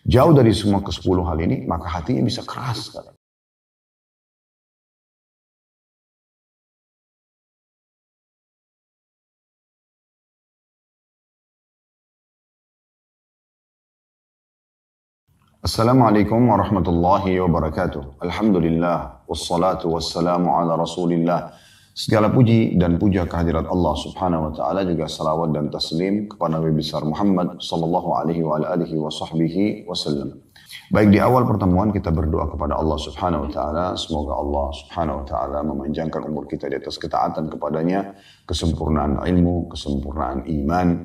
jauh dari semua ke-10 hal ini, maka hatinya bisa keras sekali. Assalamualaikum warahmatullahi wabarakatuh. Alhamdulillah, wassalatu wassalamu ala rasulillah. Segala puji dan puja kehadirat Allah subhanahu wa ta'ala, juga salawat dan taslim kepada Nabi besar Muhammad sallallahu alaihi wa alihi wa sahbihi wasallam. Baik, di awal pertemuan kita berdoa kepada Allah subhanahu wa ta'ala. Semoga Allah subhanahu wa ta'ala memanjangkan umur kita di atas ketaatan kepadanya, kesempurnaan ilmu, kesempurnaan iman.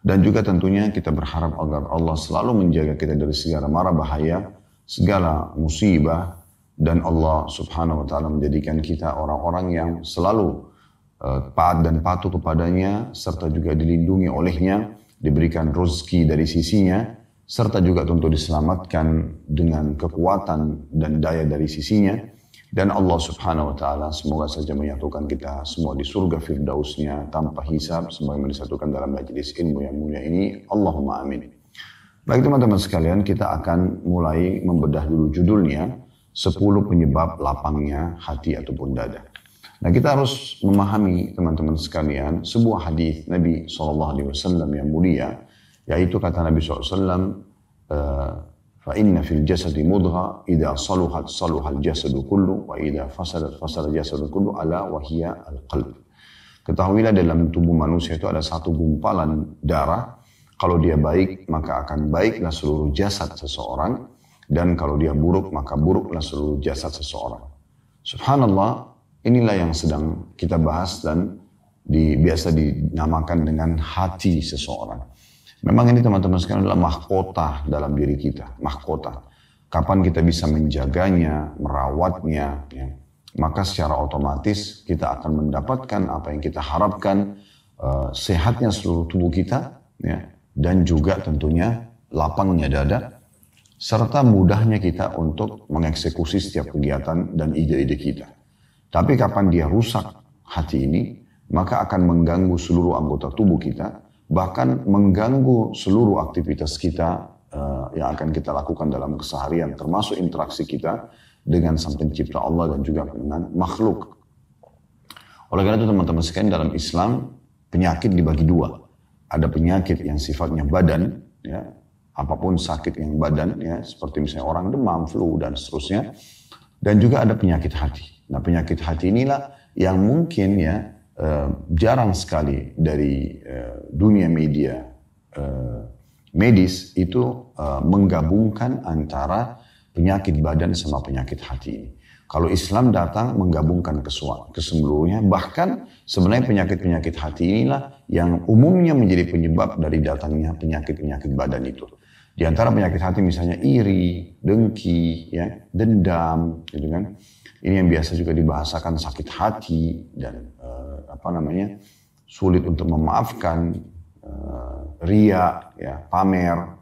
Dan juga tentunya kita berharap agar Allah selalu menjaga kita dari segala mara bahaya, segala musibah, dan Allah subhanahu wa ta'ala menjadikan kita orang-orang yang selalu taat dan patuh kepadanya, serta juga dilindungi olehnya, diberikan rezeki dari sisinya, serta juga tentu diselamatkan dengan kekuatan dan daya dari sisinya. Dan Allah subhanahu wa ta'ala semoga saja menyatukan kita semua di surga firdausnya tanpa hisab, sebagaimana disatukan dalam majelis ilmu yang mulia ini. Allahumma amin. Baik teman-teman sekalian, kita akan mulai membedah dulu judulnya, 10 penyebab lapangnya hati ataupun dada. Nah, kita harus memahami teman-teman sekalian sebuah hadis Nabi SAW yang mulia, yaitu kata Nabi SAW, فَإِنَّ فِي الْجَسَدِ مُضْغَةً إِذَا صَلُحَتْ صَلُحَ الْجَسَدُ كُلُّهُ وَإِذَا فَسَدَتْ فَسَدَ الْجَسَدُ كُلُّهُ أَلَا وَهِيَ الْقَلْبُ. Ketahuilah dalam tubuh manusia itu ada satu gumpalan darah. Kalau dia baik, maka akan baiklah seluruh jasad seseorang. Dan kalau dia buruk, maka buruklah seluruh jasad seseorang. Subhanallah, inilah yang sedang kita bahas dan biasa dinamakan dengan hati seseorang. Memang ini teman-teman sekalian adalah mahkota dalam diri kita, mahkota. Kapan kita bisa menjaganya, merawatnya, ya, maka secara otomatis kita akan mendapatkan apa yang kita harapkan, sehatnya seluruh tubuh kita, ya, dan juga tentunya lapangnya dada, serta mudahnya kita untuk mengeksekusi setiap kegiatan dan ide-ide kita. Tapi kapan dia rusak hati ini, maka akan mengganggu seluruh anggota tubuh kita, bahkan mengganggu seluruh aktivitas kita yang akan kita lakukan dalam keseharian, termasuk interaksi kita dengan Sang Pencipta Allah dan juga dengan makhluk. Oleh karena itu teman-teman sekalian, dalam Islam penyakit dibagi dua. Ada penyakit yang sifatnya badan, ya, apapun sakit yang badan, ya, seperti misalnya orang demam, flu dan seterusnya. Dan juga ada penyakit hati. Nah, penyakit hati inilah yang mungkin ya jarang sekali dari dunia media medis itu menggabungkan antara penyakit badan sama penyakit hati ini. Kalau Islam datang menggabungkan keseluruhnya, bahkan sebenarnya penyakit-penyakit hati inilah yang umumnya menjadi penyebab dari datangnya penyakit-penyakit badan itu. Di antara penyakit hati misalnya iri, dengki, ya, dendam, gitu kan. Ini yang biasa juga dibahasakan sakit hati dan sulit untuk memaafkan, ria, ya, pamer,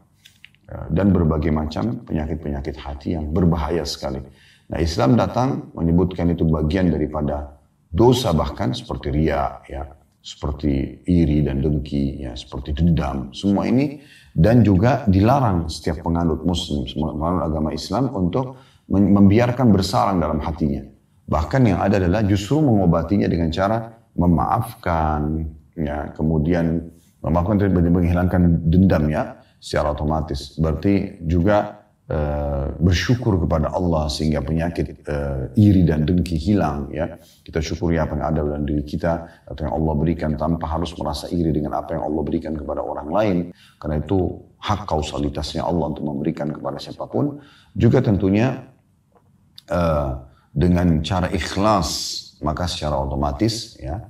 dan berbagai macam penyakit-penyakit hati yang berbahaya sekali. Nah, Islam datang menyebutkan itu bagian daripada dosa, bahkan seperti ria, ya, seperti iri dan dengki, ya, seperti dendam, semua ini, dan juga dilarang setiap penganut Muslim, penganut agama Islam untuk membiarkan bersarang dalam hatinya. Bahkan yang ada adalah justru mengobatinya dengan cara memaafkan, ya, kemudian memaafkan dan menghilangkan dendam, ya, secara otomatis. Berarti juga bersyukur kepada Allah sehingga penyakit iri dan dengki hilang, ya. Kita syukuri apa yang ada dalam diri kita atau yang Allah berikan tanpa harus merasa iri dengan apa yang Allah berikan kepada orang lain, karena itu hak kausalitasnya Allah untuk memberikan kepada siapapun. Juga tentunya dengan cara ikhlas, maka secara otomatis, ya,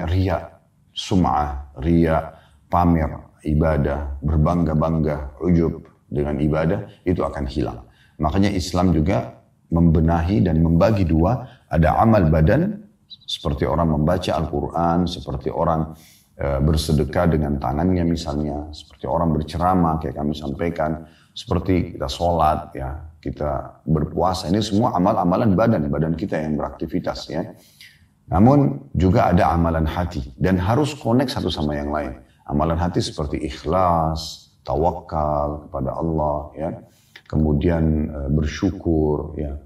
riya, sum'ah, riya, pamer ibadah, berbangga-bangga, ujub dengan ibadah, itu akan hilang. Makanya Islam juga membenahi dan membagi dua, ada amal badan, seperti orang membaca Al-Quran, seperti orang bersedekah dengan tangannya misalnya, seperti orang berceramah, kayak kami sampaikan, seperti kita sholat, ya, kita berpuasa, ini semua amal-amalan badan kita yang beraktivitas, ya. Namun juga ada amalan hati, dan harus connect satu sama yang lain. Amalan hati seperti ikhlas, tawakal kepada Allah, ya, kemudian bersyukur, ya,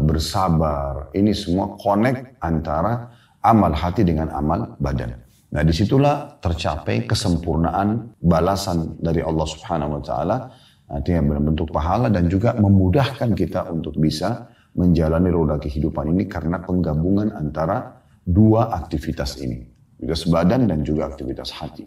bersabar. Ini semua connect antara amal hati dengan amal badan. Nah, disitulah tercapai kesempurnaan balasan dari Allah Subhanahu Wa Taala, artinya berbentuk pahala dan juga memudahkan kita untuk bisa menjalani roda kehidupan ini karena penggabungan antara dua aktivitas ini, aktivitas badan dan juga aktivitas hati.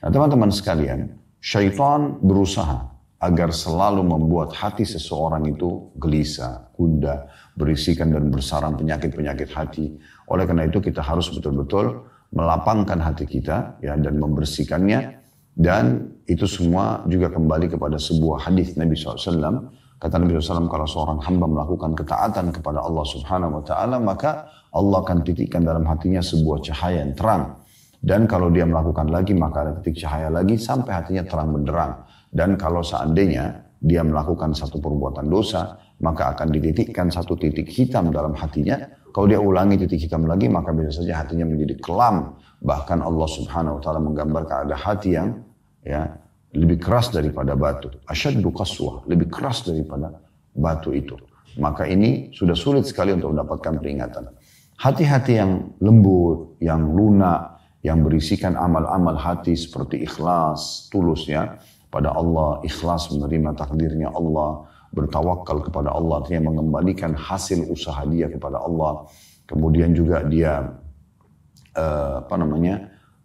Nah, teman-teman sekalian, syaitan berusaha agar selalu membuat hati seseorang itu gelisah, gundah, berisikan dan bersarang penyakit-penyakit hati. Oleh karena itu kita harus betul-betul melapangkan hati kita, ya, dan membersihkannya. Dan itu semua juga kembali kepada sebuah hadis Nabi SAW. Kata Nabi SAW, kalau seorang hamba melakukan ketaatan kepada Allah Subhanahu Wa Taala, maka Allah akan titikkan dalam hatinya sebuah cahaya yang terang. Dan kalau dia melakukan lagi, maka ada titik cahaya lagi sampai hatinya terang benderang. Dan kalau seandainya dia melakukan satu perbuatan dosa, maka akan dititikkan satu titik hitam dalam hatinya. Kalau dia ulangi titik hitam lagi, maka bisa saja hatinya menjadi kelam. Bahkan Allah Subhanahu Wa Taala menggambarkan ada hati yang, ya, lebih keras daripada batu. Asyaddu qaswah, lebih keras daripada batu itu. Maka ini sudah sulit sekali untuk mendapatkan peringatan. Hati-hati yang lembut, yang lunak, yang berisikan amal-amal hati seperti ikhlas, tulus, ya, pada Allah, ikhlas menerima takdirnya Allah, bertawakal kepada Allah, artinya mengembalikan hasil usaha dia kepada Allah. Kemudian juga dia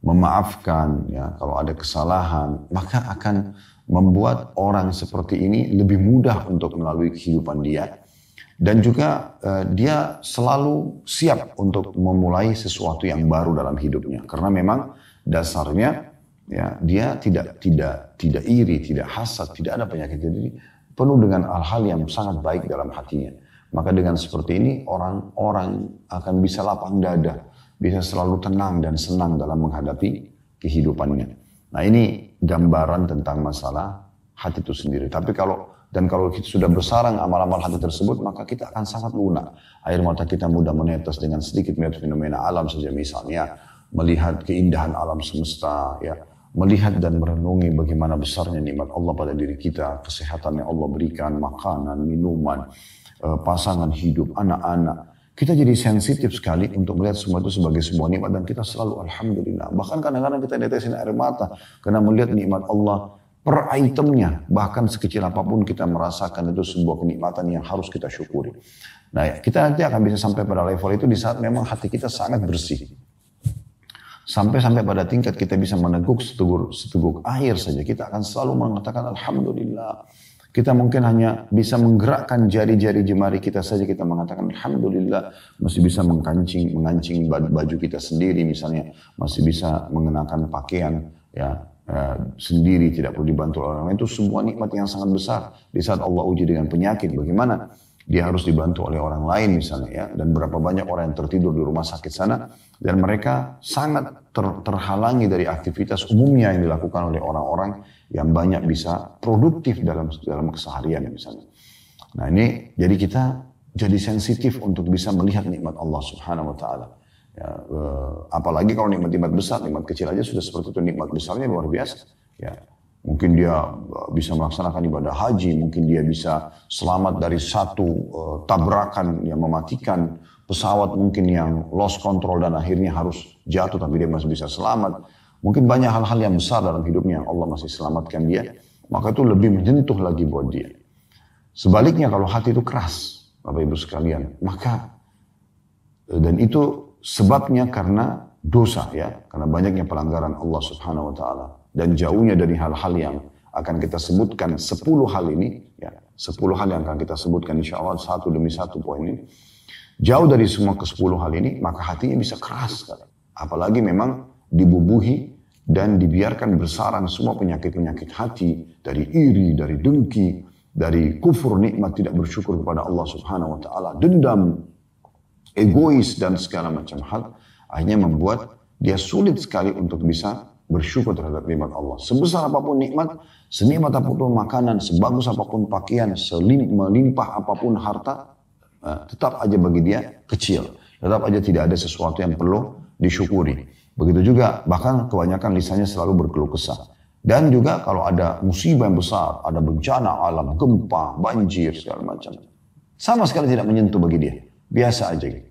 memaafkan, ya, kalau ada kesalahan, maka akan membuat orang seperti ini lebih mudah untuk melalui kehidupan dia. Dan juga dia selalu siap untuk memulai sesuatu yang baru dalam hidupnya, karena memang dasarnya, ya, dia tidak iri, tidak hasad, tidak ada penyakit. Jadi penuh dengan hal-hal yang sangat baik dalam hatinya. Maka dengan seperti ini orang-orang akan bisa lapang dada, bisa selalu tenang dan senang dalam menghadapi kehidupannya. Nah, ini gambaran tentang masalah hati itu sendiri. Tapi kalau kita sudah bersarang amal-amal hati tersebut, maka kita akan sangat lunak. Air mata kita mudah menetes dengan sedikit melihat fenomena alam saja, misalnya melihat keindahan alam semesta, ya, melihat dan merenungi bagaimana besarnya nikmat Allah pada diri kita, kesehatan yang Allah berikan, makanan, minuman, pasangan hidup, anak-anak. Kita jadi sensitif sekali untuk melihat semua itu sebagai sebuah nikmat dan kita selalu alhamdulillah. Bahkan kadang-kadang kita netesin air mata karena melihat nikmat Allah per itemnya. Bahkan sekecil apapun kita merasakan itu sebuah kenikmatan yang harus kita syukuri. Nah, kita nanti akan bisa sampai pada level itu di saat memang hati kita sangat bersih. Sampai pada tingkat kita bisa meneguk seteguk air saja. Kita akan selalu mengatakan alhamdulillah. Kita mungkin hanya bisa menggerakkan jari-jari jemari kita saja, kita mengatakan alhamdulillah, masih bisa mengancing baju kita sendiri misalnya, masih bisa mengenakan pakaian, ya, sendiri, tidak perlu dibantu orang lain. Itu semua nikmat yang sangat besar. Di saat Allah uji dengan penyakit, bagaimana dia harus dibantu oleh orang lain misalnya, ya, dan berapa banyak orang yang tertidur di rumah sakit sana dan mereka sangat terhalangi dari aktivitas umumnya yang dilakukan oleh orang-orang yang banyak bisa produktif dalam keseharian misalnya. Nah, ini jadi kita jadi sensitif untuk bisa melihat nikmat Allah Subhanahu Wa Taala. Ya, apalagi kalau nikmat-nikmat besar, nikmat kecil aja sudah seperti itu, nikmat besarnya luar biasa. Ya, mungkin dia bisa melaksanakan ibadah haji, mungkin dia bisa selamat dari satu tabrakan yang mematikan, pesawat mungkin yang lost control dan akhirnya harus jatuh tapi dia masih bisa selamat. Mungkin banyak hal-hal yang besar dalam hidupnya yang Allah masih selamatkan dia, maka itu lebih menyentuh lagi buat dia. Sebaliknya kalau hati itu keras, Bapak Ibu sekalian, maka dan itu sebabnya karena dosa, ya, karena banyaknya pelanggaran Allah Subhanahu Wa Taala dan jauhnya dari hal-hal yang akan kita sebutkan 10 hal ini, ya, 10 hal yang akan kita sebutkan insya Allah satu demi satu poin ini. Jauh dari semua ke-10 hal ini, maka hatinya bisa keras sekali. Apalagi memang dibubuhi dan dibiarkan bersarang semua penyakit-penyakit hati, dari iri, dari dengki, dari kufur nikmat, tidak bersyukur kepada Allah Subhanahu Wa Taala, dendam, egois dan segala macam hal, akhirnya membuat dia sulit sekali untuk bisa bersyukur terhadap nikmat Allah. Sebesar apapun nikmat, senikmat apapun makanan, sebagus apapun pakaian, melimpah apapun harta, tetap aja bagi dia kecil. Tetap aja tidak ada sesuatu yang perlu disyukuri. Begitu juga bahkan kebanyakan lisannya selalu berkeluh kesah. Dan juga kalau ada musibah yang besar, ada bencana alam, gempa, banjir, segala macam. Sama sekali tidak menyentuh bagi dia. Biasa aja gitu.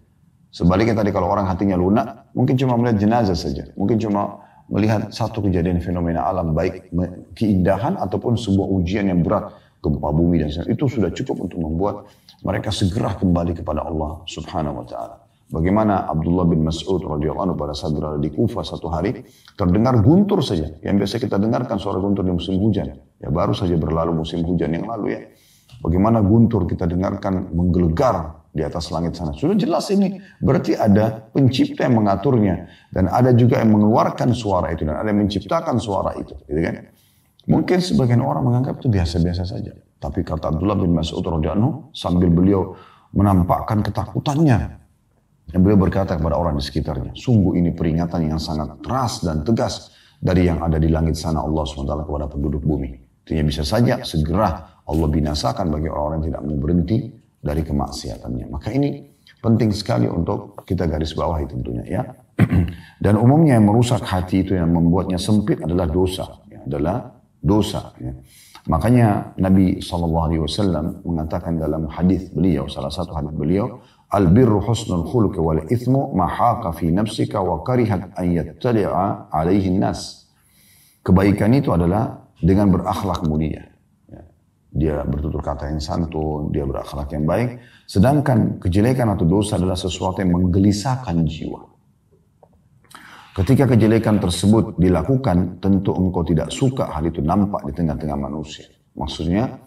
Sebaliknya tadi kalau orang hatinya lunak, mungkin cuma melihat jenazah saja. Mungkin cuma melihat satu kejadian fenomena alam, baik keindahan ataupun sebuah ujian yang berat, gempa bumi dan sebagainya. Itu sudah cukup untuk membuat mereka segera kembali kepada Allah Subhanahu wa Ta'ala. Bagaimana Abdullah bin Mas'ud radhiyallahu anhu pada saat berada di Kufah satu hari, terdengar guntur saja. Yang biasa kita dengarkan suara guntur di musim hujan. Ya baru saja berlalu musim hujan yang lalu ya. Bagaimana guntur kita dengarkan menggelegar di atas langit sana. Sudah jelas ini. Berarti ada pencipta yang mengaturnya. Dan ada juga yang mengeluarkan suara itu. Dan ada yang menciptakan suara itu. Gitu kan? Mungkin sebagian orang menganggap itu biasa-biasa saja. Tapi kata Abdullah bin Mas'ud radhiyallahu anhu, sambil beliau menampakkan ketakutannya. Dan beliau berkata kepada orang di sekitarnya, sungguh ini peringatan yang sangat keras dan tegas dari yang ada di langit sana Allah SWT kepada penduduk bumi. Artinya bisa saja segera Allah binasakan bagi orang-orang yang tidak mau berhenti dari kemaksiatannya. Maka ini penting sekali untuk kita garis bawahi tentunya ya. Dan umumnya yang merusak hati itu yang membuatnya sempit adalah dosa. Ya, adalah dosa. Ya. Makanya Nabi SAW mengatakan dalam hadis beliau, salah satu hadis beliau, Al-birru husnul khuluq wal ithmu ma haqa fi nafsika wa karihat an yattali'a alaihi nas. Kebaikan itu adalah dengan berakhlak mulia. Dia bertutur kata yang santun, dia berakhlak yang baik. Sedangkan kejelekan atau dosa adalah sesuatu yang menggelisahkan jiwa. Ketika kejelekan tersebut dilakukan, tentu engkau tidak suka hal itu nampak di tengah-tengah manusia. Maksudnya,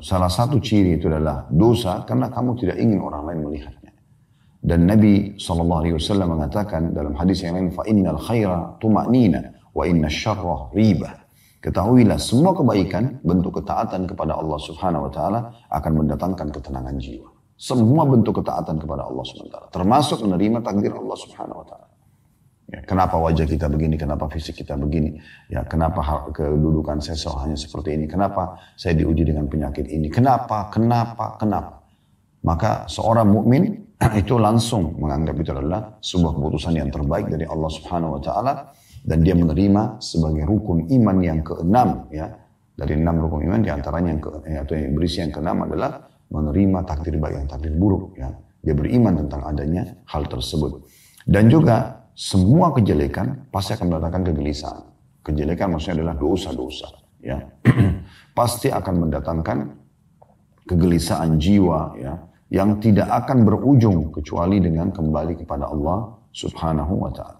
salah satu ciri itu adalah dosa karena kamu tidak ingin orang lain melihatnya. Dan Nabi SAW mengatakan dalam hadis yang lain, فَإِنَّ الْخَيْرَ طُمَأْنِينَ وَإِنَّ الشَّرَّ رِيبَةً. Ketahuilah semua kebaikan, bentuk ketaatan kepada Allah Subhanahu Wa Taala akan mendatangkan ketenangan jiwa. Semua bentuk ketaatan kepada Allah Subhanahu Wa Taala, termasuk menerima takdir Allah Subhanahu Wa Taala. Ya, kenapa wajah kita begini, kenapa fisik kita begini, ya kenapa kedudukan saya hanya seperti ini, kenapa saya diuji dengan penyakit ini, kenapa. Maka seorang mukmin itu langsung menganggap itu adalah sebuah keputusan yang terbaik dari Allah Subhanahu Wa Taala dan dia menerima sebagai rukun iman yang keenam ya. Dari 6 rukun iman diantaranya atau yang berisi yang keenam adalah menerima takdir baik dan takdir buruk ya. Dia beriman tentang adanya hal tersebut. Dan juga semua kejelekan pasti akan mendatangkan kegelisahan. Kejelekan maksudnya adalah dosa-dosa. Ya. Pasti akan mendatangkan kegelisahan jiwa ya, yang tidak akan berujung kecuali dengan kembali kepada Allah Subhanahu Wa Taala.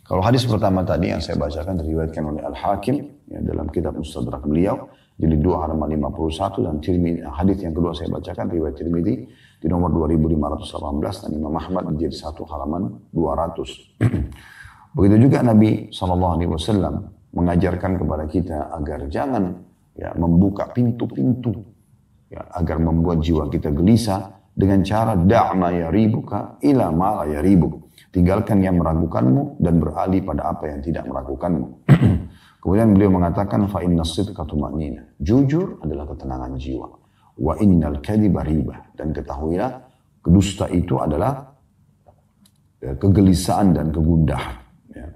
Kalau hadis pertama tadi yang saya bacakan diriwayatkan oleh Al-Hakim ya, dalam kitab Mustadrak beliau, jadi 2 halaman 51 dan hadis yang kedua saya bacakan riwayat Tirmidzi di nomor 2518 dan Imam Ahmad menjadi 1 halaman 200. Begitu juga Nabi SAW mengajarkan kepada kita agar jangan ya, membuka pintu-pintu ya, agar membuat jiwa kita gelisah dengan cara da'ma yaribuka ila ma la yaribuk. Tinggalkan yang meragukanmu dan beralih pada apa yang tidak meragukanmu. Kemudian beliau mengatakan fa inna sidqa tuma'nina. Jujur adalah ketenangan jiwa. Wa innal kadhiba ribah. Dan ketahuilah dusta itu adalah kegelisahan dan kegundahan. Ya.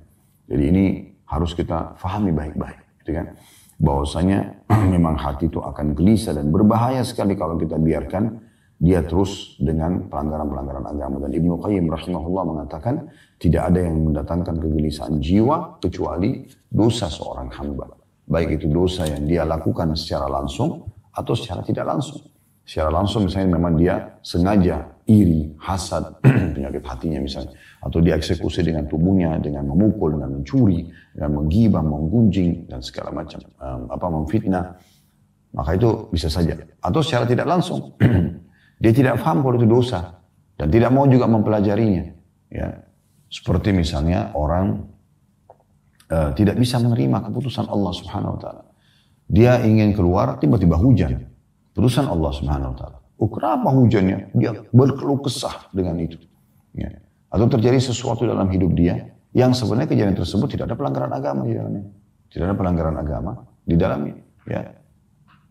Jadi ini harus kita fahami baik-baik, gitu kan? Bahwasanya memang hati itu akan gelisah dan berbahaya sekali kalau kita biarkan dia terus dengan pelanggaran-pelanggaran agama. Dan Ibnu Qayyim rahimahullah mengatakan tidak ada yang mendatangkan kegelisahan jiwa kecuali dosa seorang hamba. Baik itu dosa yang dia lakukan secara langsung atau secara tidak langsung. Secara langsung misalnya memang dia sengaja iri, hasad, penyakit hatinya misalnya. Atau dia eksekusi dengan tubuhnya, dengan memukul, dengan mencuri, dengan menggibah, menggunjing, dan segala macam. Memfitnah. Maka itu bisa saja. Atau secara tidak langsung. Dia tidak paham kalau itu dosa. Dan tidak mau juga mempelajarinya. Ya. Seperti misalnya orang tidak bisa menerima keputusan Allah Subhanahu Wa Taala. Dia ingin keluar, tiba-tiba hujan. Keputusan Allah Subhanahu Wa Taala. Kenapa hujannya? Dia berkeluh kesah dengan itu. Ya. Atau terjadi sesuatu dalam hidup dia yang sebenarnya kejadian tersebut tidak ada pelanggaran agama di dalamnya. Tidak ada pelanggaran agama di dalamnya. Ya.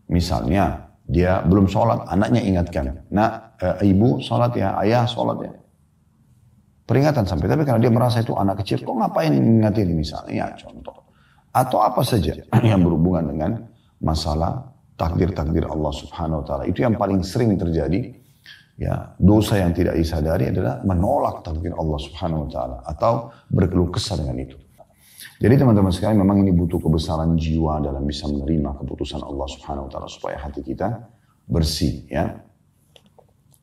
Misalnya dia belum sholat, anaknya ingatkan. Nah, ibu sholat ya, ayah sholat ya. Peringatan sampai, tapi karena dia merasa itu anak kecil, kok ngapain ingatin misalnya, ya contoh. atau apa saja yang berhubungan dengan masalah takdir-takdir Allah Subhanahu wa taala. Itu yang paling sering terjadi. Ya, dosa yang tidak disadari adalah menolak takdir Allah Subhanahu wa taala atau berkeluh kesah dengan itu. Jadi teman-teman sekalian, memang ini butuh kebesaran jiwa dalam bisa menerima keputusan Allah Subhanahu wa taala supaya hati kita bersih, ya.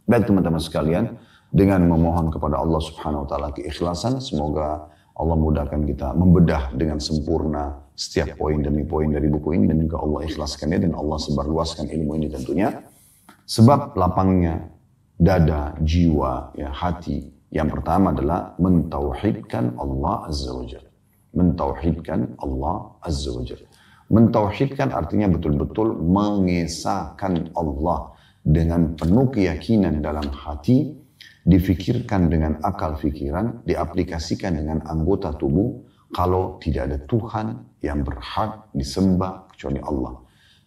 Baik teman-teman sekalian, dengan memohon kepada Allah Subhanahu wa taala keikhlasan, semoga Allah mudahkan kita membedah dengan sempurna setiap poin demi poin dari buku ini, dan juga Allah ikhlaskannya dan Allah sebarluaskan ilmu ini tentunya. Sebab lapangnya dada, jiwa, ya, hati. Yang pertama adalah mentauhidkan Allah Azza wa Jalla. Mentauhidkan Allah Azza wa Jalla. Mentauhidkan artinya betul-betul mengesahkan Allah dengan penuh keyakinan dalam hati, difikirkan dengan akal fikiran, diaplikasikan dengan anggota tubuh, kalau tidak ada Tuhan yang berhak disembah kecuali Allah.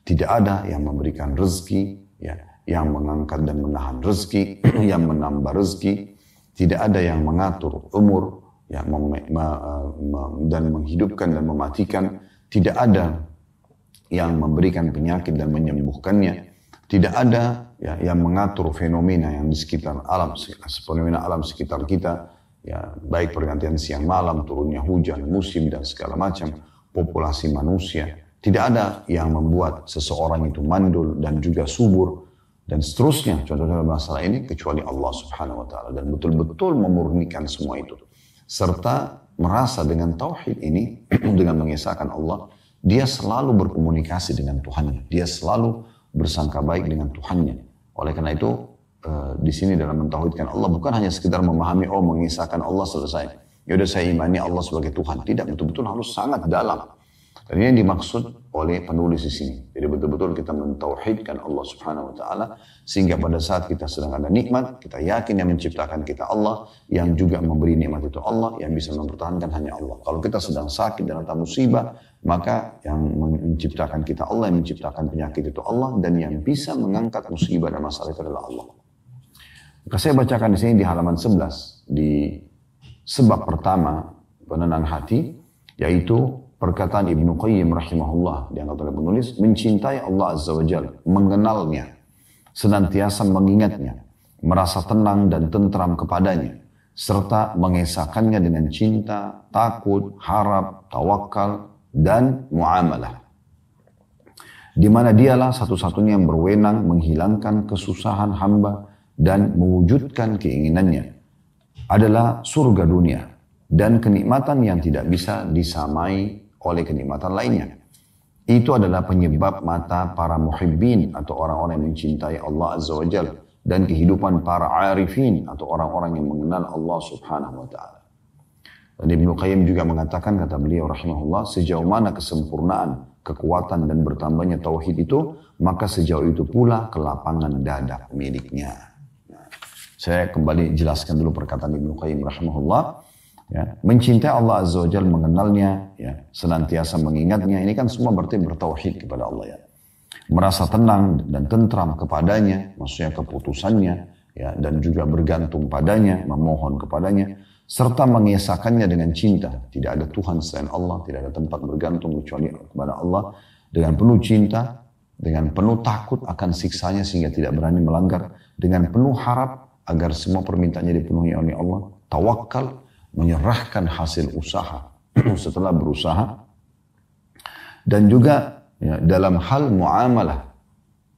Tidak ada yang memberikan rezeki, ya, yang mengangkat dan menahan rezeki, yang menambah rezeki. Tidak ada yang mengatur umur, ya, dan menghidupkan dan mematikan. Tidak ada yang memberikan penyakit dan menyembuhkannya. Tidak ada, ya, yang mengatur fenomena yang di sekitar alam, fenomena alam sekitar kita, ya, baik pergantian siang malam, turunnya hujan, musim dan segala macam, populasi manusia. Tidak ada yang membuat seseorang itu mandul dan juga subur dan seterusnya. Contoh-contoh masalah ini kecuali Allah Subhanahu wa taala, dan betul-betul memurnikan semua itu. Serta merasa dengan tauhid ini, dengan mengesahkan Allah, dia selalu berkomunikasi dengan Tuhannya. Dia selalu bersangka baik dengan Tuhannya. Oleh karena itu, di sini dalam mentauhidkan Allah bukan hanya sekedar memahami, oh mengesahkan Allah selesai. Ya udah saya imani Allah sebagai Tuhan. Tidak, betul-betul harus sangat dalam. Dan ini yang dimaksud oleh penulis di sini. Jadi betul-betul kita mentauhidkan Allah Subhanahu wa taala, sehingga pada saat kita sedang ada nikmat, kita yakin yang menciptakan kita Allah, yang juga memberi nikmat itu Allah, yang bisa mempertahankan hanya Allah. Kalau kita sedang sakit dan datang musibah, maka yang menciptakan kita Allah, yang menciptakan penyakit itu Allah, dan yang bisa mengangkat musibah dan masalah itu adalah Allah. Maka saya bacakan di sini di halaman 11, di sebab pertama penenang hati, yaitu perkataan Ibnu Qayyim rahimahullah, diangkat oleh penulis, mencintai Allah Azza wa Jalla, mengenalnya, senantiasa mengingatnya, merasa tenang dan tentram kepadanya, serta mengesahkannya dengan cinta, takut, harap, tawakal, dan muamalah. Di mana dialah satu-satunya yang berwenang menghilangkan kesusahan hamba dan mewujudkan keinginannya, adalah surga dunia dan kenikmatan yang tidak bisa disamai oleh kenikmatan lainnya. Itu adalah penyebab mata para muhibbin atau orang-orang yang mencintai Allah Azza wa Jalla, dan kehidupan para arifin atau orang-orang yang mengenal Allah Subhanahu wa taala. Dan Ibnu Qayyim juga mengatakan, kata beliau rahimahullah, sejauh mana kesempurnaan, kekuatan dan bertambahnya tauhid itu, maka sejauh itu pula kelapangan dada miliknya. Nah, saya kembali jelaskan dulu perkataan Ibnu Qayyim rahimahullah. Ya, mencintai Allah Azza wa Jalla, mengenalnya, ya, senantiasa mengingatnya, ini kan semua berarti bertauhid kepada Allah, ya. Merasa tenang dan tentram kepadanya, maksudnya keputusannya, ya, dan juga bergantung padanya, memohon kepadanya, serta mengesahkannya dengan cinta. Tidak ada Tuhan selain Allah, tidak ada tempat bergantung kecuali kepada Allah, dengan penuh cinta, dengan penuh takut akan siksanya sehingga tidak berani melanggar, dengan penuh harap agar semua permintaannya dipenuhi oleh Allah, tawakal, menyerahkan hasil usaha setelah berusaha, dan juga, ya, dalam hal muamalah,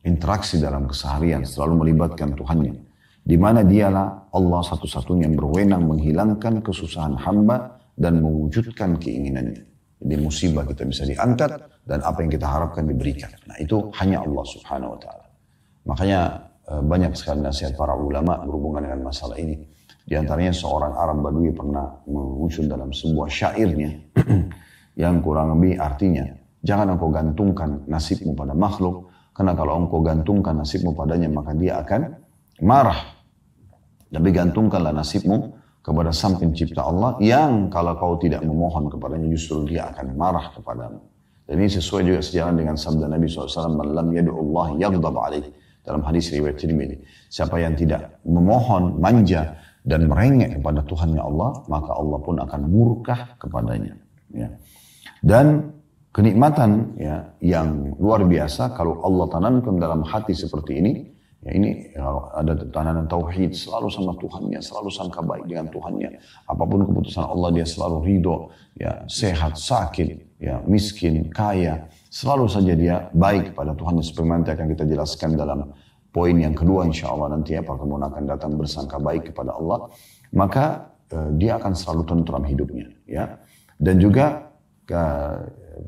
interaksi dalam keseharian selalu melibatkan Tuhannya, di mana dialah Allah satu-satunya yang berwenang menghilangkan kesusahan hamba dan mewujudkan keinginannya. Jadi musibah kita bisa diangkat dan apa yang kita harapkan diberikan. Nah, itu hanya Allah Subhanahu wa taala. Makanya banyak sekali nasihat para ulama berhubungan dengan masalah ini. Di antaranya seorang Arab Badui pernah muncul dalam sebuah syairnya yang kurang lebih artinya, jangan engkau gantungkan nasibmu pada makhluk, karena kalau engkau gantungkan nasibmu padanya maka dia akan marah. Tapi gantungkanlah nasibmu kepada Sang Pencipta Allah, yang kalau kau tidak memohon kepadanya justru dia akan marah kepadamu. Dan ini sesuai juga sejalan dengan sabda Nabi SAW, "Man lam yad'ullah yaghdab alaih." Dalam hadis riwayat Tirmidzi, siapa yang tidak memohon, manja dan merengek kepada Tuhannya Allah, maka Allah pun akan murka kepadanya. Ya. Dan kenikmatan ya yang luar biasa kalau Allah tanamkan dalam hati seperti ini. Ya ini kalau ada tanaman tauhid, selalu sama Tuhannya, selalu sangka baik dengan Tuhannya. Apapun keputusan Allah dia selalu ridho, ya sehat, sakit, ya miskin, kaya, selalu saja dia baik pada Tuhannya. Seperti nanti akan kita jelaskan dalam poin yang kedua insya Allah nanti ya, pertemuan akan datang bersangka baik kepada Allah, maka dia akan selalu tentram hidupnya. Ya. Dan juga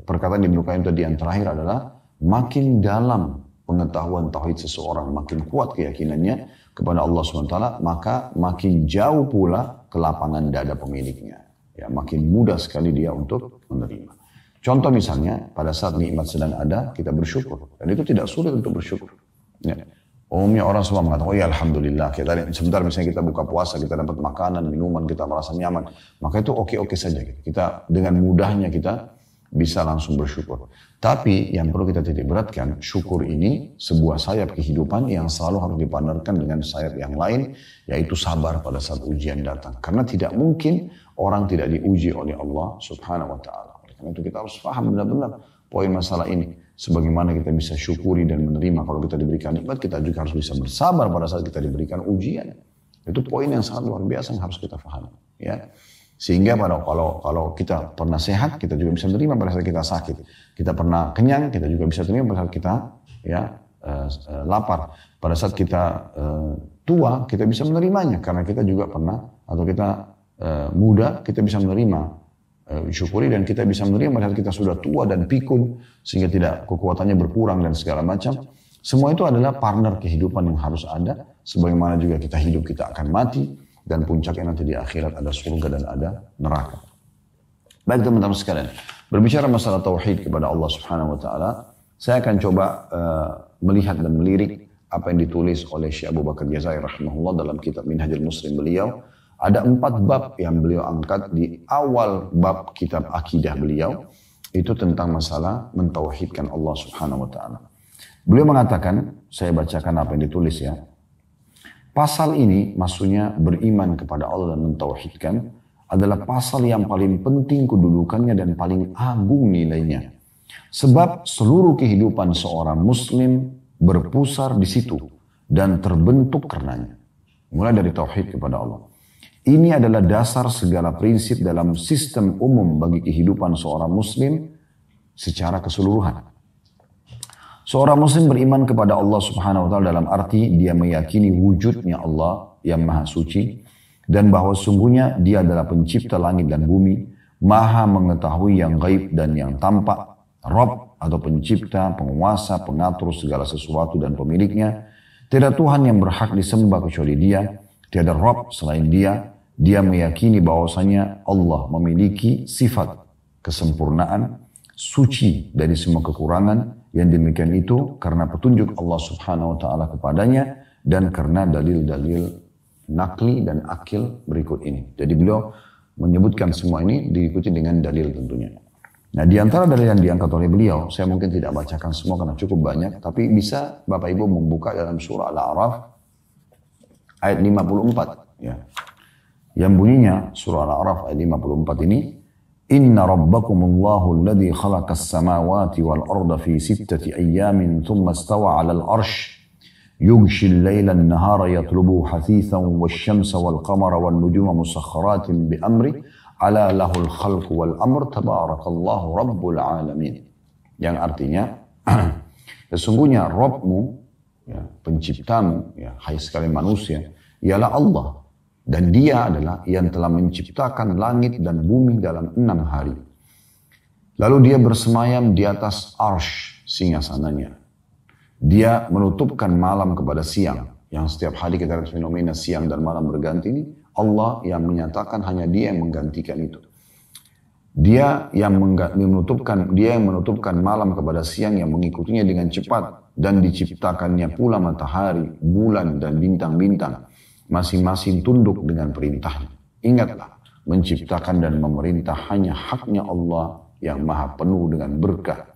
perkataan Ibnu Qayyim tadi yang terakhir adalah makin dalam pengetahuan tauhid seseorang, makin kuat keyakinannya kepada Allah SWT, maka makin jauh pula kelapangan dada pemiliknya. Ya, makin mudah sekali dia untuk menerima. Contoh misalnya, pada saat nikmat sedang ada, kita bersyukur. Dan itu tidak sulit untuk bersyukur. Ya. Umumnya orang semua mengatakan, oh ya Alhamdulillah, sebentar misalnya kita buka puasa, kita dapat makanan, minuman, kita merasa nyaman. Maka itu oke-oke saja. Kita dengan mudahnya kita bisa langsung bersyukur. Tapi yang perlu kita titik beratkan, syukur ini sebuah sayap kehidupan yang selalu harus dipandangkan dengan sayap yang lain, yaitu sabar pada saat ujian datang. Karena tidak mungkin orang tidak diuji oleh Allah Subhanahu wa Ta'ala. Karena itu kita harus paham benar-benar poin masalah ini. Sebagaimana kita bisa syukuri dan menerima kalau kita diberikan nikmat, kita juga harus bisa bersabar pada saat kita diberikan ujian. Itu poin yang sangat luar biasa yang harus kita pahami. Ya. Sehingga kalau kita pernah sehat, kita juga bisa menerima pada saat kita sakit. Kita pernah kenyang, kita juga bisa menerima pada saat kita lapar. Pada saat kita tua, kita bisa menerimanya. Karena kita juga pernah, atau kita muda, kita bisa menerima. Syukuri dan kita bisa menerima pada saat kita sudah tua dan pikun. Sehingga tidak kekuatannya berkurang dan segala macam. Semua itu adalah partner kehidupan yang harus ada. Sebagaimana juga kita hidup, kita akan mati. Dan puncaknya nanti di akhirat ada surga dan ada neraka. Baik teman-teman sekalian, berbicara masalah tauhid kepada Allah Subhanahu wa Ta'ala, saya akan coba melihat dan melirik apa yang ditulis oleh Syekh Abu Bakar Jazair rahimahullah dalam kitab Minhajul Muslim beliau. Ada 4 bab yang beliau angkat di awal bab kitab akidah beliau, itu tentang masalah mentauhidkan Allah Subhanahu wa Ta'ala. Beliau mengatakan, saya bacakan apa yang ditulis ya. Pasal ini maksudnya beriman kepada Allah dan mentauhidkan adalah pasal yang paling penting kedudukannya dan paling agung nilainya. Sebab seluruh kehidupan seorang muslim berpusar di situ dan terbentuk karenanya. Mulai dari tauhid kepada Allah. Ini adalah dasar segala prinsip dalam sistem umum bagi kehidupan seorang muslim secara keseluruhan. Seorang muslim beriman kepada Allah Subhanahu wa Ta'ala dalam arti dia meyakini wujudnya Allah yang maha suci dan bahwa sungguhnya dia adalah pencipta langit dan bumi, maha mengetahui yang gaib dan yang tampak, Rabb atau pencipta, penguasa, pengatur segala sesuatu dan pemiliknya. Tiada Tuhan yang berhak disembah kecuali dia, tiada Rabb selain dia. Dia meyakini bahwasanya Allah memiliki sifat kesempurnaan, suci dari semua kekurangan. Yang demikian itu karena petunjuk Allah Subhanahu wa Ta'ala kepadanya dan karena dalil-dalil nakli dan akil berikut ini. Jadi beliau menyebutkan semua ini diikuti dengan dalil tentunya. Nah di antara dalil yang diangkat oleh beliau, saya mungkin tidak bacakan semua karena cukup banyak, tapi bisa Bapak Ibu membuka dalam surah Al-A'raf ayat 54. Ya. Yang bunyinya surah Al-A'raf ayat 54 ini, Inna rabbakumullahu alladhi khalaqas samawati wal arda fi 6 ayyamin thumma istawa 'alal arsh yughshi al-layla an-nahara yatlubuhu hasithan wash-shamsa wal qamara wan nujuma musakhkharatin bi amri ala lahul khalqu wal amr tabarakallahu rabbul alamin. Yang artinya sesungguhnya Rabbmu ya, penciptamu ya, hai sekali manusia ialah Allah. Dan dia adalah yang telah menciptakan langit dan bumi dalam 6 hari. Lalu dia bersemayam di atas arsh singgasananya. Dia menutupkan malam kepada siang. Yang setiap hari kita lihat fenomena siang dan malam berganti ini. Allah yang menyatakan hanya dia yang menggantikan itu. Dia yang menutupkan malam kepada siang yang mengikutinya dengan cepat. Dan diciptakannya pula matahari, bulan dan bintang-bintang. Masing-masing tunduk dengan perintahnya. Ingatlah, menciptakan dan memerintah hanya haknya Allah yang maha penuh dengan berkah.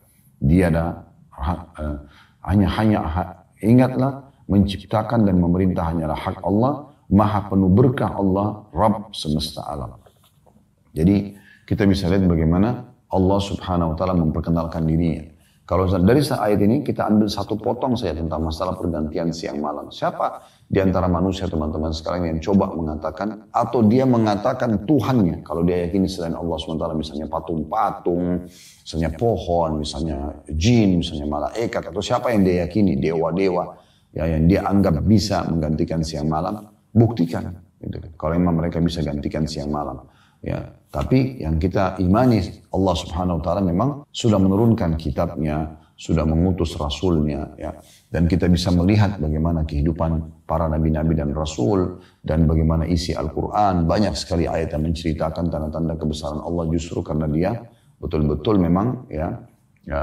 Ingatlah, menciptakan dan memerintah hanyalah hak Allah, maha penuh berkah Allah, Rabb semesta alam. Jadi kita bisa lihat bagaimana Allah subhanahu wa ta'ala memperkenalkan dirinya. Kalau dari ayat ini kita ambil satu potong saja tentang masalah pergantian siang malam. Siapa di antara manusia teman-teman sekarang yang coba mengatakan atau dia mengatakan Tuhannya kalau dia yakini selain Allah SWT, misalnya patung-patung, misalnya pohon, misalnya jin, misalnya malaikat, atau siapa yang dia yakini, dewa-dewa ya, yang dia anggap bisa menggantikan siang malam, buktikan. Gitu. Kalau memang mereka bisa gantikan siang malam. Ya, tapi yang kita imani Allah subhanahu wa ta'ala memang sudah menurunkan kitabnya, sudah mengutus rasulnya, ya. Dan kita bisa melihat bagaimana kehidupan para nabi-nabi dan rasul, dan bagaimana isi Al-Quran. Banyak sekali ayat yang menceritakan tanda-tanda kebesaran Allah justru karena dia betul-betul memang ya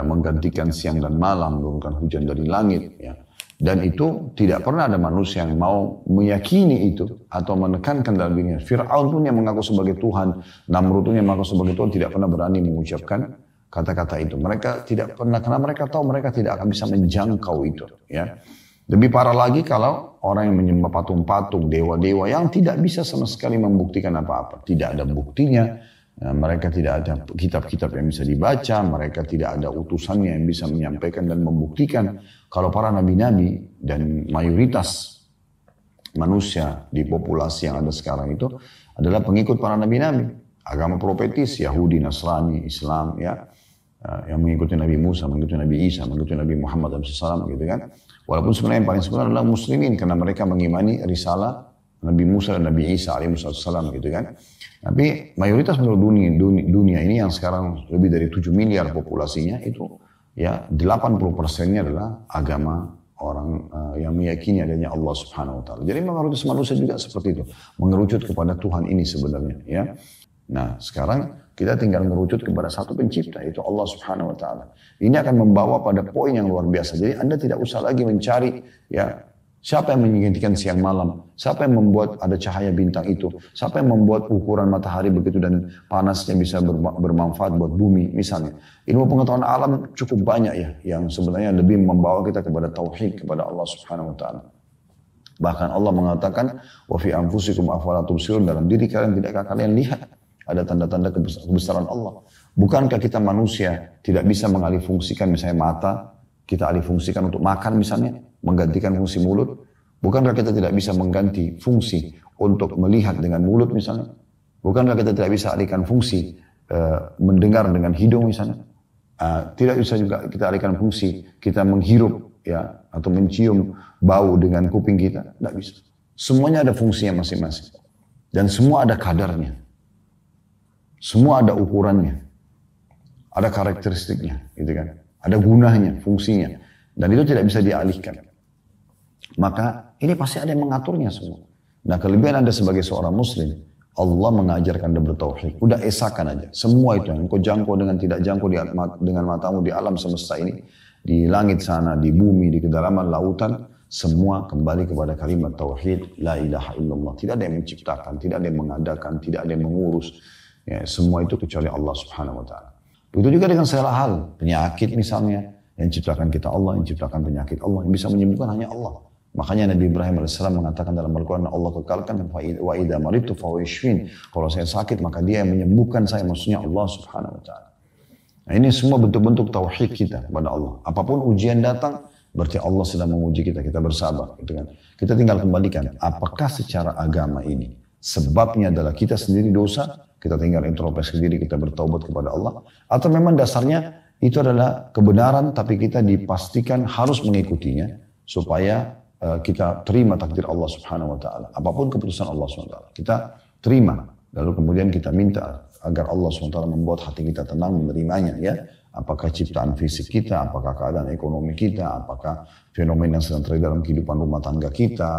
menggantikan siang dan malam, menurunkan hujan dari langit, ya. Dan itu tidak pernah ada manusia yang mau meyakini itu atau menekankan dalam dirinya. Fir'aun pun yang mengaku sebagai Tuhan, Namrud pun yang mengaku sebagai Tuhan tidak pernah berani mengucapkan kata-kata itu. Mereka tidak pernah, karena mereka tahu mereka tidak akan bisa menjangkau itu. Ya. Lebih parah lagi kalau orang yang menyembah patung-patung, dewa-dewa yang tidak bisa sama sekali membuktikan apa-apa. Tidak ada buktinya. Mereka tidak ada kitab-kitab yang bisa dibaca, mereka tidak ada utusannya yang bisa menyampaikan dan membuktikan kalau para nabi-nabi dan mayoritas manusia di populasi yang ada sekarang itu adalah pengikut para nabi-nabi. Agama profetis, Yahudi, Nasrani, Islam, ya, yang mengikuti Nabi Musa, mengikuti Nabi Isa, mengikuti Nabi Muhammad SAW, gitu kan. Walaupun sebenarnya yang paling sebenarnya adalah muslimin karena mereka mengimani risalah Nabi Musa dan Nabi Isa alaihissalam, gitu kan. Tapi mayoritas penduduk dunia ini yang sekarang lebih dari 7 miliar populasinya itu ya 80%-nya adalah agama orang yang meyakini adanya Allah Subhanahu wa taala. Jadi mayoritas manusia juga seperti itu, mengerucut kepada Tuhan ini sebenarnya, ya. Nah, sekarang kita tinggal mengerucut kepada satu pencipta, yaitu Allah Subhanahu wa taala. Ini akan membawa pada poin yang luar biasa. Jadi Anda tidak usah lagi mencari ya siapa yang menggantikan siang malam? Siapa yang membuat ada cahaya bintang itu? Siapa yang membuat ukuran matahari begitu dan panasnya bisa bermanfaat buat bumi misalnya? Ilmu pengetahuan alam cukup banyak ya, yang sebenarnya lebih membawa kita kepada tauhid, kepada Allah Subhanahu wa taala. Bahkan Allah mengatakan, "Wa fi anfusikum afala tubsirun," dalam diri kalian tidakkah kalian lihat ada tanda-tanda kebesaran Allah? Bukankah kita manusia tidak bisa mengalih fungsikan misalnya mata, kita alih fungsikan untuk makan misalnya, menggantikan fungsi mulut? Bukankah kita tidak bisa mengganti fungsi untuk melihat dengan mulut misalnya? Bukankah kita tidak bisa alihkan fungsi mendengar dengan hidung misalnya? Tidak bisa juga kita alihkan fungsi kita menghirup ya atau mencium bau dengan kuping kita? Tidak bisa. Semuanya ada fungsinya masing-masing. Dan semua ada kadarnya. Semua ada ukurannya. Ada karakteristiknya, gitu kan? Ada gunanya, fungsinya. Dan itu tidak bisa dialihkan. Maka ini pasti ada yang mengaturnya semua. Nah, kelebihan Anda sebagai seorang muslim, Allah mengajarkan Anda bertauhid. Udah esakan aja. Semua itu yang kau jangkau dengan tidak jangkau dengan matamu di alam semesta ini, di langit sana, di bumi, di kedalaman lautan, semua kembali kepada kalimat tauhid, la ilaha illallah. Tidak ada yang menciptakan, tidak ada yang mengadakan, tidak ada yang mengurus. Ya, semua itu kecuali Allah Subhanahu wa taala. Begitu juga dengan segala hal, penyakit misalnya, yang ciptakan kita Allah, yang ciptakan penyakit Allah, yang bisa menyembuhkan hanya Allah. Makanya Nabi Ibrahim AS mengatakan dalam Al-Quran, Allah kekalkan, wa idza maridtu fahuwa yashfin. Kalau saya sakit maka dia yang menyembuhkan saya, maksudnya Allah Subhanahu wa taala. Nah, ini semua bentuk-bentuk tauhid kita kepada Allah. Apapun ujian datang, berarti Allah sedang menguji kita, kita bersabar, gitu kan. Kita tinggal kembalikan, apakah secara agama ini sebabnya adalah kita sendiri dosa, kita tinggal introspeksi diri, kita bertaubat kepada Allah, atau memang dasarnya itu adalah kebenaran tapi kita dipastikan harus mengikutinya supaya kita terima takdir Allah Subhanahu wa taala. Apapun keputusan Allah Subhanahu wa taala, kita terima. Lalu kemudian kita minta agar Allah Subhanahu wa taala membuat hati kita tenang menerimanya, ya. Apakah ciptaan fisik kita, apakah keadaan ekonomi kita, apakah fenomena yang sedang terjadi dalam kehidupan rumah tangga kita,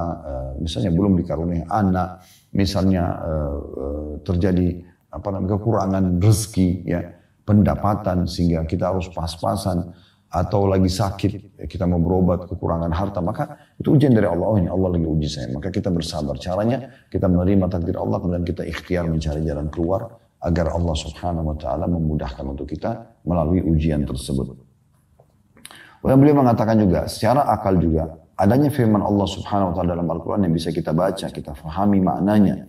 misalnya belum dikaruniai anak, misalnya terjadi kekurangan rezeki, ya, pendapatan sehingga kita harus pas-pasan, atau lagi sakit kita mau berobat kekurangan harta, maka itu ujian dari Allah. Oh, ini Allah lagi uji saya, maka kita bersabar. Caranya kita menerima takdir Allah, kemudian kita ikhtiar mencari jalan keluar agar Allah Subhanahu wa taala memudahkan untuk kita melalui ujian tersebut. Kemudian beliau mengatakan juga secara akal juga adanya firman Allah Subhanahu wa taala dalam Al-Qur'an yang bisa kita baca, kita fahami maknanya,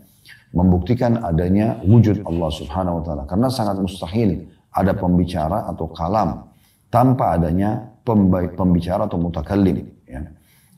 membuktikan adanya wujud Allah Subhanahu wa taala, karena sangat mustahil ada pembicara atau kalam tanpa adanya pembicara atau mutakallim, ya.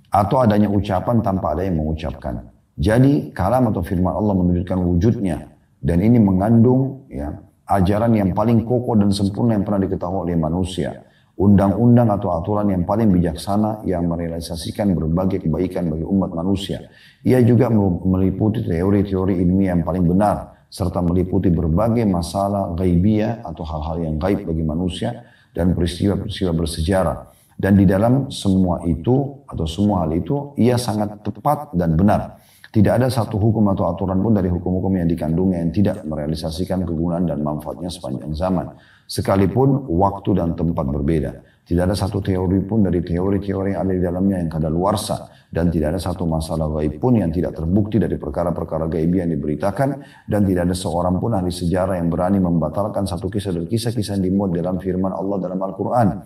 Atau adanya ucapan tanpa ada yang mengucapkan. Jadi kalam atau firman Allah menunjukkan wujudnya, dan ini mengandung, ya, ajaran yang paling kokoh dan sempurna yang pernah diketahui oleh manusia. Undang-undang atau aturan yang paling bijaksana yang merealisasikan berbagai kebaikan bagi umat manusia. Ia juga meliputi teori-teori ilmiah yang paling benar, serta meliputi berbagai masalah gaibiyah atau hal-hal yang gaib bagi manusia dan peristiwa-peristiwa bersejarah. Dan di dalam semua itu atau semua hal itu, ia sangat tepat dan benar. Tidak ada satu hukum atau aturan pun dari hukum-hukum yang dikandungnya yang tidak merealisasikan kegunaan dan manfaatnya sepanjang zaman. Sekalipun waktu dan tempat berbeda. Tidak ada satu teori pun dari teori-teori yang ada di dalamnya yang kadaluarsa. Dan tidak ada satu masalah gaib pun yang tidak terbukti dari perkara-perkara gaib yang diberitakan. Dan tidak ada seorang pun ahli sejarah yang berani membatalkan satu kisah dari kisah-kisah yang dimuat dalam firman Allah dalam Al-Quran.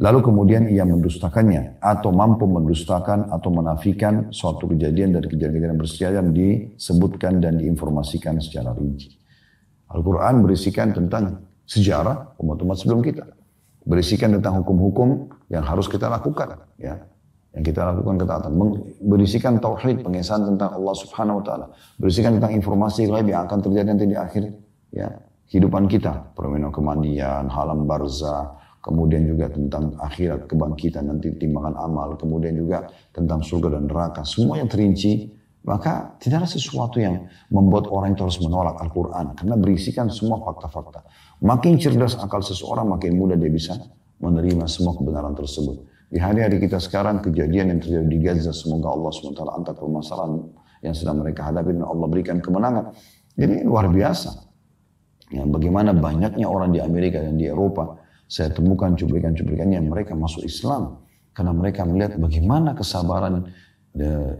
Lalu kemudian ia mendustakannya, atau mampu mendustakan atau menafikan suatu kejadian dari kejadian bersejarah yang disebutkan dan diinformasikan secara rinci. Al-Quran berisikan tentang sejarah umat-umat sebelum kita. Berisikan tentang hukum-hukum yang harus kita lakukan, ya. Yang kita lakukan ketaatan. Berisikan tauhid, pengesahan tentang Allah Subhanahu wa taala. Berisikan tentang informasi gaib yang akan terjadi nanti di akhir, ya, kehidupan kita, permainan kemandian, alam barzah, kemudian juga tentang akhirat, kebangkitan, nanti timbangan amal, kemudian juga tentang surga dan neraka. Semua yang terinci, maka tidak ada sesuatu yang membuat orang itu harus menolak Al-Quran. Karena berisikan semua fakta-fakta. Makin cerdas akal seseorang, makin mudah dia bisa menerima semua kebenaran tersebut. Di hari-hari kita sekarang, kejadian yang terjadi di Gaza, semoga Allah SWT angkat permasalahan yang sedang mereka hadapi dan Allah berikan kemenangan. Jadi luar biasa. Ya, bagaimana banyaknya orang di Amerika dan di Eropa, saya temukan cuplikan-cuplikannya mereka masuk Islam. Karena mereka melihat bagaimana kesabaran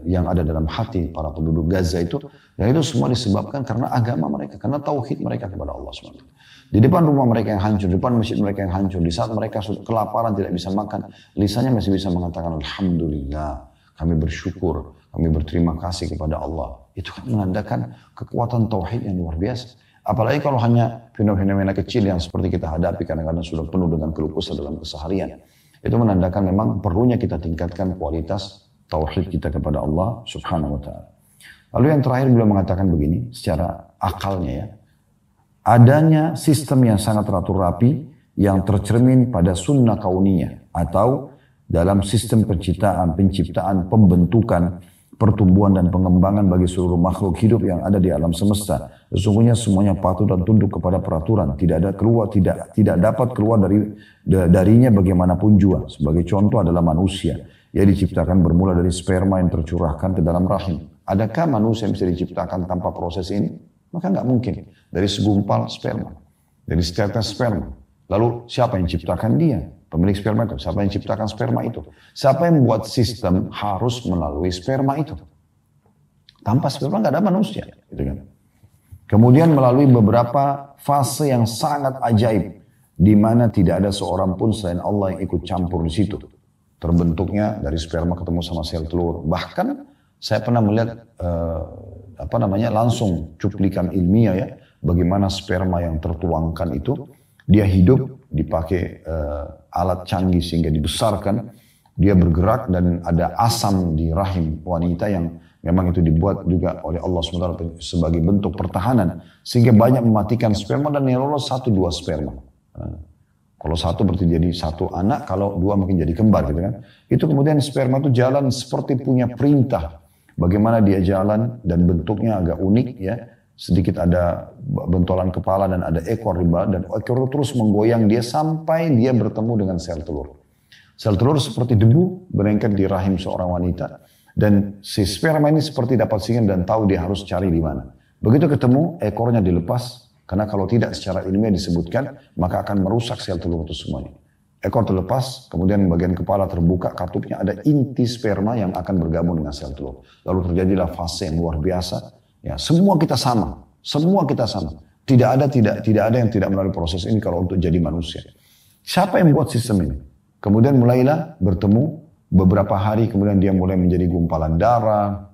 yang ada dalam hati para penduduk Gaza itu. Dan itu semua disebabkan karena agama mereka. Karena tauhid mereka kepada Allah SWT. Di depan rumah mereka yang hancur, di depan masjid mereka yang hancur. Di saat mereka sudah kelaparan tidak bisa makan, lisannya masih bisa mengatakan Alhamdulillah. Kami bersyukur, kami berterima kasih kepada Allah. Itu kan menandakan kekuatan tauhid yang luar biasa. Apalagi kalau hanya fenomena kecil yang seperti kita hadapi kadang-kadang sudah penuh dengan keluh kesah dalam keseharian. Itu menandakan memang perlunya kita tingkatkan kualitas tauhid kita kepada Allah Subhanahu wa taala. Lalu yang terakhir beliau mengatakan begini secara akalnya, ya. Adanya sistem yang sangat teratur rapi yang tercermin pada sunnah kauniyah atau dalam sistem penciptaan, pembentukan, pertumbuhan dan pengembangan bagi seluruh makhluk hidup yang ada di alam semesta. Sesungguhnya semuanya patuh dan tunduk kepada peraturan. Tidak dapat keluar darinya bagaimanapun jua. Sebagai contoh adalah manusia. Ia diciptakan bermula dari sperma yang tercurahkan ke dalam rahim. Adakah manusia yang bisa diciptakan tanpa proses ini? Maka nggak mungkin. Dari segumpal sperma, dari setetes sperma. Lalu siapa yang ciptakan dia? Pemilik sperma itu. Siapa yang ciptakan sperma itu? Siapa yang membuat sistem harus melalui sperma itu? Tanpa sperma nggak ada manusia. Gitu kan? Kemudian melalui beberapa fase yang sangat ajaib, di mana tidak ada seorang pun selain Allah yang ikut campur di situ. Terbentuknya dari sperma ketemu sama sel telur. Bahkan saya pernah melihat langsung cuplikan ilmiah, ya, bagaimana sperma yang tertuangkan itu dia hidup dipakai alat canggih sehingga dibesarkan, dia bergerak dan ada asam di rahim wanita yang memang itu dibuat juga oleh Allah SWT sebagai bentuk pertahanan sehingga banyak mematikan sperma dan yang lolos 1-2 sperma. Kalau satu berarti jadi satu anak, kalau dua mungkin jadi kembar gitu kan. Itu kemudian sperma itu jalan seperti punya perintah. Bagaimana dia jalan dan bentuknya agak unik, ya. Sedikit ada bentolan kepala dan ada ekor di bawah. Dan ekor terus menggoyang dia sampai dia bertemu dengan sel telur. Sel telur seperti debu berengket di rahim seorang wanita. Dan si sperma ini seperti dapat sinyal dan tahu dia harus cari di mana. Begitu ketemu, ekornya dilepas. Karena kalau tidak secara ilmiah disebutkan, maka akan merusak sel telur itu semuanya. Ekor terlepas, kemudian bagian kepala terbuka, katupnya ada inti sperma yang akan bergabung dengan sel telur. Lalu terjadilah fase yang luar biasa. Ya, semua kita sama. Tidak ada yang tidak melalui proses ini kalau untuk jadi manusia. Siapa yang buat sistem ini? Kemudian mulailah bertemu beberapa hari, kemudian dia mulai menjadi gumpalan darah.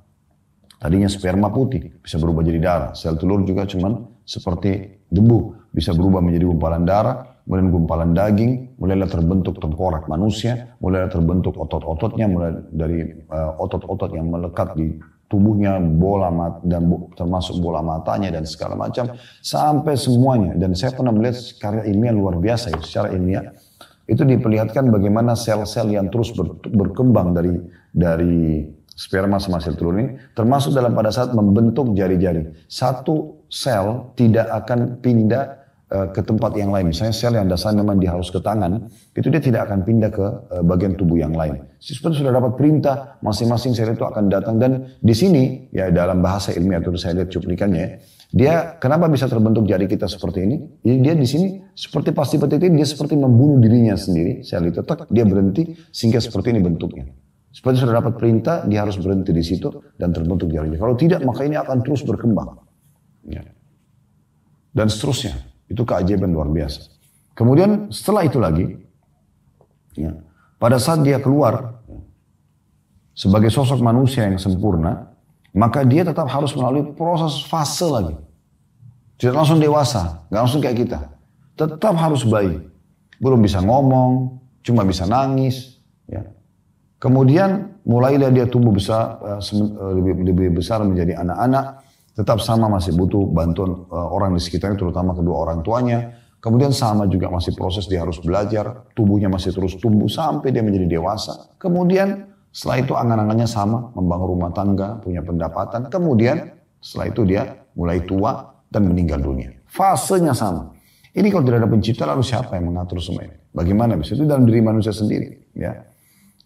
Tadinya sperma putih, bisa berubah jadi darah. Sel telur juga cuman seperti debu, bisa berubah menjadi gumpalan darah. kemudian gumpalan daging, mulailah terbentuk tengkorak manusia, mulailah terbentuk otot-ototnya, mulai dari otot-otot yang melekat di tubuhnya, bola mata, dan termasuk bola matanya dan segala macam, sampai semuanya. Dan saya pernah melihat karya ilmiah luar biasa ya, secara ilmiah itu diperlihatkan bagaimana sel-sel yang terus berkembang dari sperma sama sel telur ini, termasuk dalam pada saat membentuk jari-jari. Satu sel tidak akan pindah ke tempat yang lain. Misalnya sel yang dasarnya memang dia harus ke tangan, itu dia tidak akan pindah ke bagian tubuh yang lain. Sistem sudah dapat perintah, masing-masing sel itu akan datang. Dan di sini, ya dalam bahasa ilmiah itu saya lihat cuplikannya, dia kenapa bisa terbentuk jari kita seperti ini? Jadi dia di sini seperti pasti petitin, dia seperti membunuh dirinya sendiri. Sel itu dia berhenti sehingga seperti ini bentuknya. Seperti sudah dapat perintah, dia harus berhenti di situ dan terbentuk jari. Kalau tidak, maka ini akan terus berkembang. Ya. Dan seterusnya. Itu keajaiban luar biasa. Kemudian setelah itu lagi, ya, pada saat dia keluar sebagai sosok manusia yang sempurna, maka dia tetap harus melalui proses fase lagi. Tidak langsung dewasa, nggak langsung kayak kita. Tetap harus bayi. Belum bisa ngomong, cuma bisa nangis. Ya. Kemudian mulailah dia tumbuh besar, lebih besar menjadi anak-anak. Tetap sama masih butuh bantuan orang di sekitarnya, terutama kedua orang tuanya. Kemudian sama juga masih proses dia harus belajar, tubuhnya masih terus tumbuh sampai dia menjadi dewasa. Kemudian setelah itu angan-angannya sama, membangun rumah tangga, punya pendapatan. Kemudian setelah itu dia mulai tua dan meninggal dunia. Fasenya sama. Ini kalau tidak ada pencipta, lalu siapa yang mengatur semua ini? Bagaimana bisa? Itu dalam diri manusia sendiri. Ya.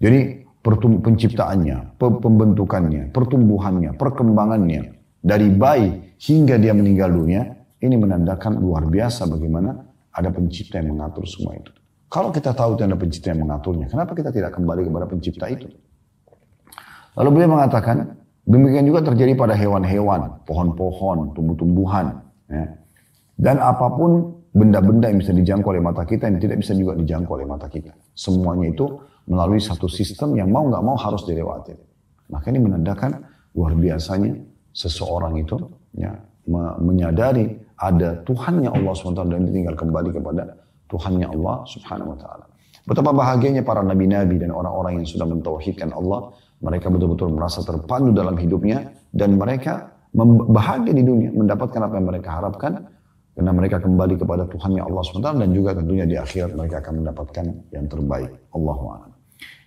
Jadi penciptaannya, pembentukannya, pertumbuhannya, perkembangannya, dari bayi hingga dia meninggal dunia, ini menandakan luar biasa bagaimana ada pencipta yang mengatur semua itu. Kalau kita tahu ada pencipta yang mengaturnya, kenapa kita tidak kembali kepada pencipta itu? Lalu beliau mengatakan, demikian juga terjadi pada hewan-hewan, pohon-pohon, tumbuh-tumbuhan. Ya. Dan apapun benda-benda yang bisa dijangkau oleh mata kita, yang tidak bisa juga dijangkau oleh mata kita. Semuanya itu melalui satu sistem yang mau nggak mau harus dilewati. Maka ini menandakan luar biasanya seseorang itu ya, menyadari ada Tuhannya Allah SWT dan tinggal kembali kepada Tuhannya Allah Subhanahu Wa Taala. Betapa bahagianya para nabi-nabi dan orang-orang yang sudah mentauhidkan Allah. Mereka betul-betul merasa terpandu dalam hidupnya dan mereka bahagia di dunia, mendapatkan apa yang mereka harapkan karena mereka kembali kepada Tuhannya Allah SWT dan juga tentunya di akhirat mereka akan mendapatkan yang terbaik. Allahu a'lam.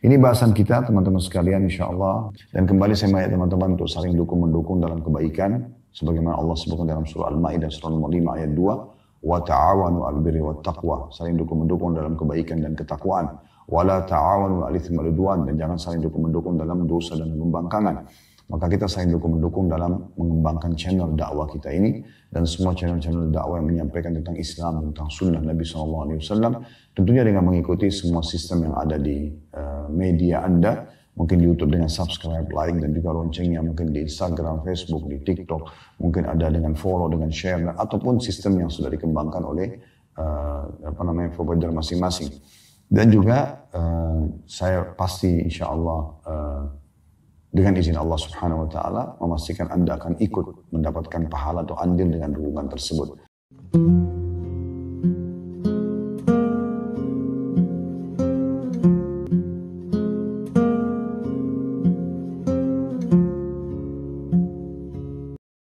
Ini bahasan kita teman-teman sekalian insyaAllah. Dan kembali saya mengajak teman-teman untuk saling dukung-mendukung dalam kebaikan. Sebagaimana Allah sebutkan dalam surah Al-Ma'idah surah nomor 5 ayat 2. Wa ta'awanu al-birri wa taqwa. Saling dukung-mendukung dalam kebaikan dan ketakwaan. Wa la ta'awanu al-ithmi wal 'udwan. Dan jangan saling dukung-mendukung dalam dosa dan pembangkangan. Maka kita saling dukung-mendukung dalam mengembangkan channel dakwah kita ini. Dan semua channel-channel dakwah yang menyampaikan tentang Islam, tentang sunnah Nabi SAW. Tentunya dengan mengikuti semua sistem yang ada di media Anda. Mungkin di YouTube dengan subscribe, like, dan juga loncengnya. Mungkin di Instagram, Facebook, di TikTok. Mungkin ada dengan follow, dengan share. Ataupun sistem yang sudah dikembangkan oleh provider masing-masing. Dan juga saya pasti insya Allah dengan izin Allah Subhanahu Wa Taala memastikan Anda akan ikut mendapatkan pahala atau andil dengan dukungan tersebut.